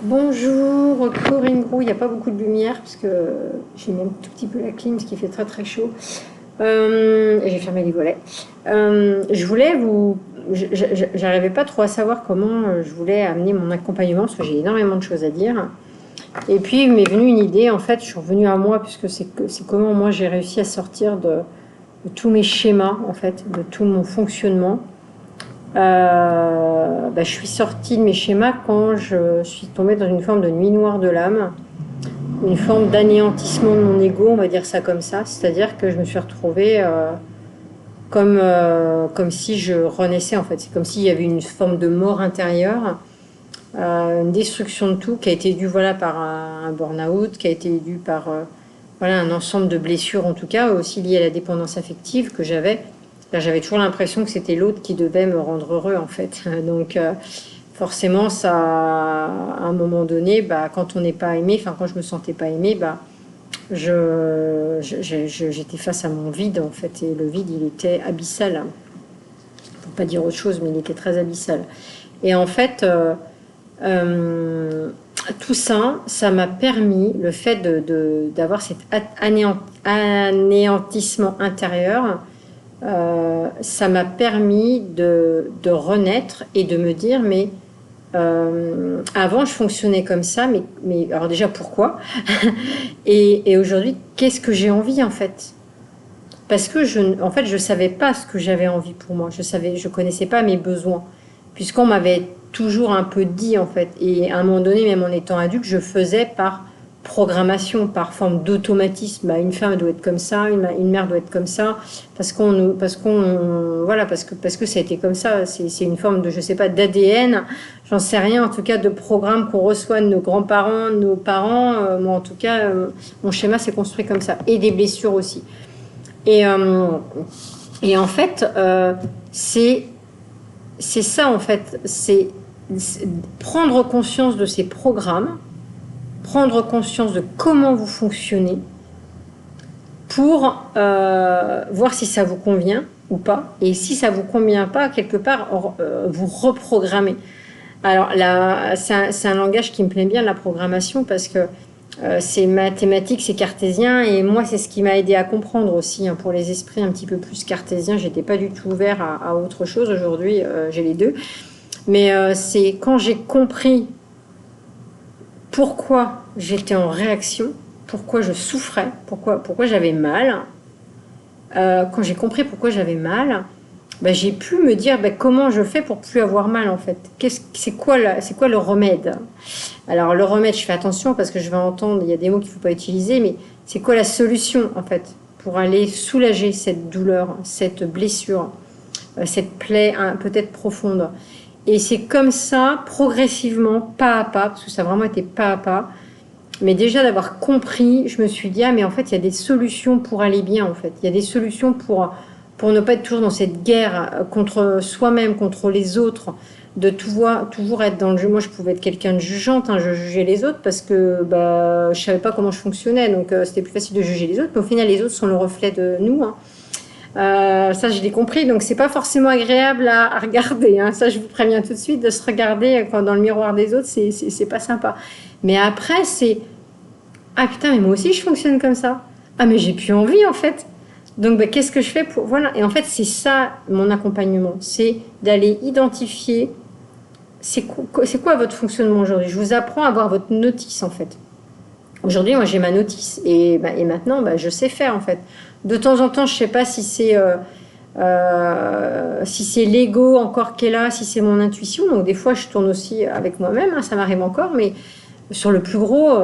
Bonjour, Corinne Gros, il n'y a pas beaucoup de lumière parce que j'ai mis un tout petit peu la clim, ce qui fait très très chaud. Et j'ai fermé les volets. Je voulais vous. J'arrivais pas trop à savoir comment je voulais amener mon accompagnement parce que j'ai énormément de choses à dire. Et puis il m'est venu une idée, en fait, je suis revenue à moi puisque c'est comment moi j'ai réussi à sortir de tous mes schémas, en fait, de tout mon fonctionnement. Je suis sortie de mes schémas quand je suis tombée dans une forme de nuit noire de l'âme, une forme d'anéantissement de mon ego, on va dire ça comme ça. C'est-à-dire que je me suis retrouvée comme si je renaissais en fait. C'est comme s'il y avait une forme de mort intérieure, une destruction de tout qui a été due voilà, par un burn-out, qui a été due par voilà, un ensemble de blessures en tout cas, aussi liées à la dépendance affective que j'avais. Là, j'avais toujours l'impression que c'était l'autre qui devait me rendre heureux en fait. Donc forcément, ça, à un moment donné, quand on n'est pas aimé, enfin quand je me sentais pas aimée, j'étais face à mon vide en fait. Et le vide, il était abyssal. Pour pas dire autre chose, mais il était très abyssal. Et en fait, tout ça, ça m'a permis, le fait d'avoir cet anéantissement intérieur, ça m'a permis de renaître et de me dire, mais avant je fonctionnais comme ça, mais alors déjà pourquoi et aujourd'hui, qu'est-ce que j'ai envie en fait? Parce que en fait, je savais pas ce que j'avais envie pour moi. Je connaissais pas mes besoins, puisqu'on m'avait toujours un peu dit en fait. Et à un moment donné, même en étant adulte, je faisais par programmation, par forme d'automatisme. Une femme doit être comme ça, une mère doit être comme ça, parce que ça a été comme ça. C'est une forme de, je sais pas, d'ADN, j'en sais rien, en tout cas de programme qu'on reçoit de nos grands-parents, de nos parents. Moi, en tout cas, mon schéma s'est construit comme ça, et des blessures aussi. Et, euh, et en fait, c'est ça en fait, c'est prendre conscience de ces programmes, prendre conscience de comment vous fonctionnez pour voir si ça vous convient ou pas. Et si ça vous convient pas, quelque part, vous reprogrammez. Alors là, c'est un langage qui me plaît bien, la programmation, parce que c'est mathématique, c'est cartésien, et moi c'est ce qui m'a aidé à comprendre aussi, hein, pour les esprits un petit peu plus cartésiens. J'étais pas du tout ouvert à autre chose. Aujourd'hui, j'ai les deux. Mais c'est quand j'ai compris pourquoi j'étais en réaction, pourquoi je souffrais, pourquoi j'avais mal. Quand j'ai compris pourquoi j'avais mal, j'ai pu me dire comment je fais pour plus avoir mal en fait. C'est quoi le remède? Alors le remède, je fais attention parce que je vais entendre, il y a des mots qu'il ne faut pas utiliser, mais c'est quoi la solution en fait pour aller soulager cette douleur, cette blessure, cette plaie peut-être profonde. Et c'est comme ça, progressivement, pas à pas, parce que ça a vraiment été pas à pas. Mais déjà d'avoir compris, je me suis dit, ah mais en fait, il y a des solutions pour aller bien en fait. Il y a des solutions pour ne pas être toujours dans cette guerre contre soi-même, contre les autres, de toujours être dans le jeu. Moi, je pouvais être quelqu'un de jugeante, hein, je jugeais les autres parce que je savais pas comment je fonctionnais, donc c'était plus facile de juger les autres. Mais au final, les autres sont le reflet de nous, hein. Ça, je l'ai compris, donc c'est pas forcément agréable à regarder, hein. Ça, je vous préviens tout de suite, de se regarder dans le miroir des autres, c'est pas sympa. Mais après, c'est ah putain, mais moi aussi je fonctionne comme ça. Ah, mais j'ai plus envie en fait. Donc, qu'est-ce que je fais pour. Voilà. Et en fait, c'est ça mon accompagnement, c'est d'aller identifier c'est quoi votre fonctionnement aujourd'hui. Je vous apprends à avoir votre notice en fait. Aujourd'hui, moi j'ai ma notice et maintenant je sais faire en fait. De temps en temps, je sais pas si c'est l'ego encore qui est là, si c'est mon intuition. Donc des fois, je tourne aussi avec moi-même, hein, ça m'arrive encore, mais sur le plus gros,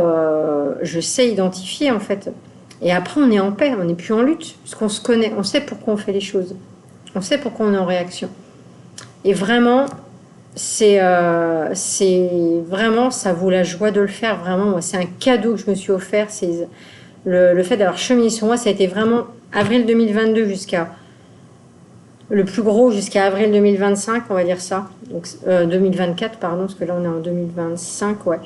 je sais identifier en fait. Et après, on est en paix, on n'est plus en lutte, parce qu'on se connaît, on sait pourquoi on fait les choses, on sait pourquoi on est en réaction. Et vraiment, c'est vraiment, ça vaut la joie de le faire. Vraiment, moi, c'est un cadeau que je me suis offert. C'est le fait d'avoir cheminé sur moi, ça a été vraiment avril 2022 jusqu'à le plus gros jusqu'à avril 2025, on va dire ça. Donc 2024, pardon, parce que là on est en 2025, ouais.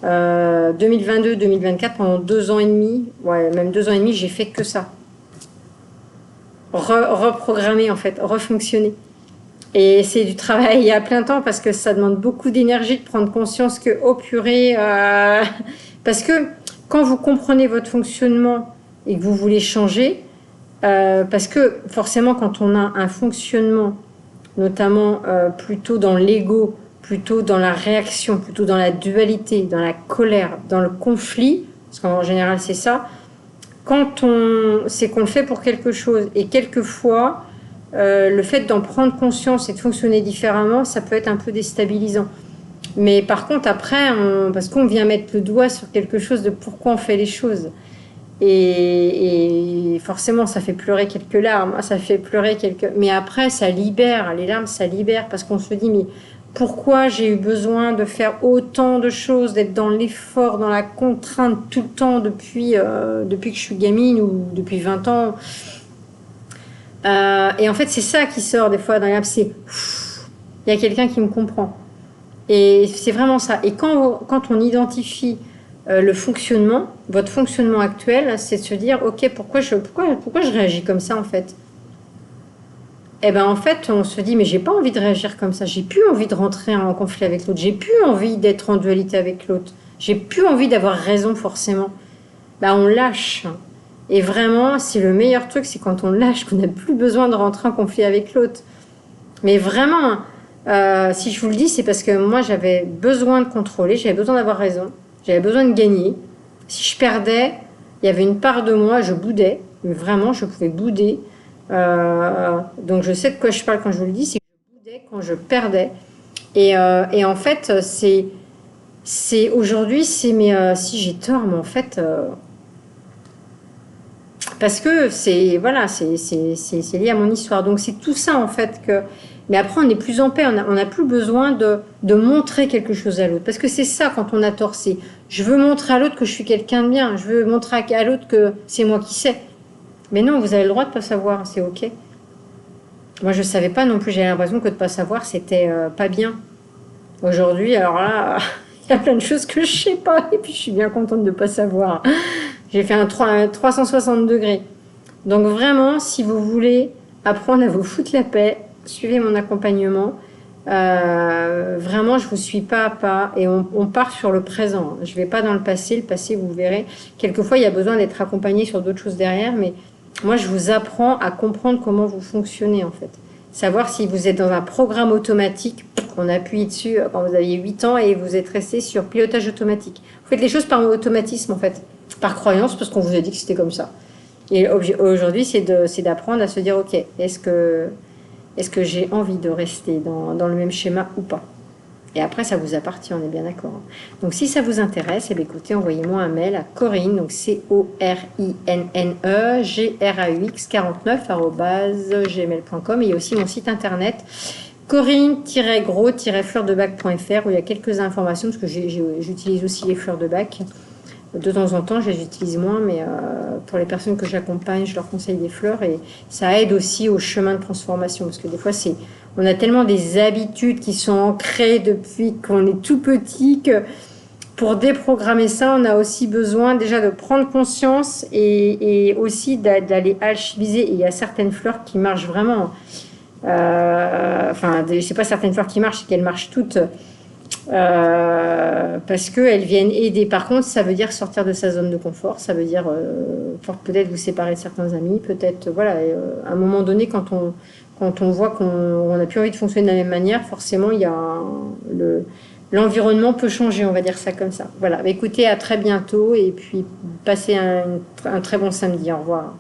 2022-2024, pendant 2 ans et demi, ouais, même 2 ans et demi, j'ai fait que ça. Reprogrammer en fait, refonctionner. Et c'est du travail à plein temps parce que ça demande beaucoup d'énergie de prendre conscience que, oh purée, parce que quand vous comprenez votre fonctionnement et que vous voulez changer, parce que forcément quand on a un fonctionnement, notamment plutôt dans l'ego, plutôt dans la réaction, plutôt dans la dualité, dans la colère, dans le conflit, parce qu'en général c'est ça, c'est qu'on le fait pour quelque chose. Et quelquefois, le fait d'en prendre conscience et de fonctionner différemment, ça peut être un peu déstabilisant. Mais par contre, après, parce qu'on vient mettre le doigt sur quelque chose de pourquoi on fait les choses. Et forcément, ça fait pleurer quelques larmes, ça fait pleurer quelques... Mais après, ça libère, les larmes, ça libère, parce qu'on se dit, mais pourquoi j'ai eu besoin de faire autant de choses, d'être dans l'effort, dans la contrainte tout le temps depuis que je suis gamine ou depuis 20 ans. Et en fait, c'est ça qui sort des fois dans les larmes, c'est il y a quelqu'un qui me comprend. Et c'est vraiment ça. Et quand on identifie le fonctionnement, votre fonctionnement actuel, c'est de se dire, ok, pourquoi je réagis comme ça en fait? Eh ben en fait, on se dit, mais j'ai pas envie de réagir comme ça. J'ai plus envie de rentrer en conflit avec l'autre. J'ai plus envie d'être en dualité avec l'autre. J'ai plus envie d'avoir raison forcément. Ben on lâche. Et vraiment, c'est le meilleur truc, c'est quand on lâche, qu'on n'a plus besoin de rentrer en conflit avec l'autre. Mais vraiment, si je vous le dis, c'est parce que moi, j'avais besoin de contrôler, j'avais besoin d'avoir raison, j'avais besoin de gagner. Si je perdais, il y avait une part de moi, je boudais. Mais vraiment, je pouvais bouder. Donc, je sais de quoi je parle quand je vous le dis, c'est que je boudais quand je perdais. Et en fait, c'est aujourd'hui, mais si j'ai tort, mais en fait... parce que c'est voilà, c'est lié à mon histoire. Donc c'est tout ça en fait que. Mais après on est plus en paix, on n'a plus besoin de montrer quelque chose à l'autre. Parce que c'est ça quand on a tort, c'est je veux montrer à l'autre que je suis quelqu'un de bien, je veux montrer à l'autre que c'est moi qui sais. Mais non, vous avez le droit de pas savoir, c'est ok. Moi je savais pas non plus, j'avais l'impression que de pas savoir c'était pas bien. Aujourd'hui, alors là, il y a plein de choses que je sais pas et puis je suis bien contente de pas savoir. J'ai fait un 360 degrés. Donc vraiment, si vous voulez apprendre à vous foutre la paix, suivez mon accompagnement. Vraiment, je vous suis pas à pas et on part sur le présent. Je vais pas dans le passé. Le passé, vous verrez. Quelquefois, il y a besoin d'être accompagné sur d'autres choses derrière, mais moi, je vous apprends à comprendre comment vous fonctionnez en fait. Savoir si vous êtes dans un programme automatique, on appuie dessus quand vous aviez 8 ans et vous êtes resté sur pilotage automatique. Vous faites les choses par automatisme en fait, par croyance parce qu'on vous a dit que c'était comme ça. Et aujourd'hui, c'est d'apprendre à se dire, ok, est-ce que j'ai envie de rester dans le même schéma ou pas? Et après, ça vous appartient, on est bien d'accord. Donc, si ça vous intéresse, eh bien, écoutez, envoyez-moi un mail à Corinne, donc CORINNE, GRAUX49 @gmail.com. Et il y a aussi mon site internet, corinne-gros-fleurdebac.fr, où il y a quelques informations, parce que j'utilise aussi les fleurs de bac. De temps en temps, je les utilise moins, mais pour les personnes que j'accompagne, je leur conseille des fleurs et ça aide aussi au chemin de transformation parce que des fois, on a tellement des habitudes qui sont ancrées depuis qu'on est tout petit que pour déprogrammer ça, on a aussi besoin déjà de prendre conscience et aussi d'aller alchimiser. Et il y a certaines fleurs qui marchent vraiment. Enfin, c'est pas certaines fleurs qui marchent, c'est qu'elles marchent toutes. Parce qu'elles viennent aider. Par contre, ça veut dire sortir de sa zone de confort, ça veut dire peut-être vous séparer de certains amis, peut-être, voilà, à un moment donné, quand on voit qu'on n'a plus envie de fonctionner de la même manière, forcément, il y a l'environnement peut changer, on va dire ça comme ça. Voilà, écoutez, à très bientôt et puis passez un très bon samedi, au revoir.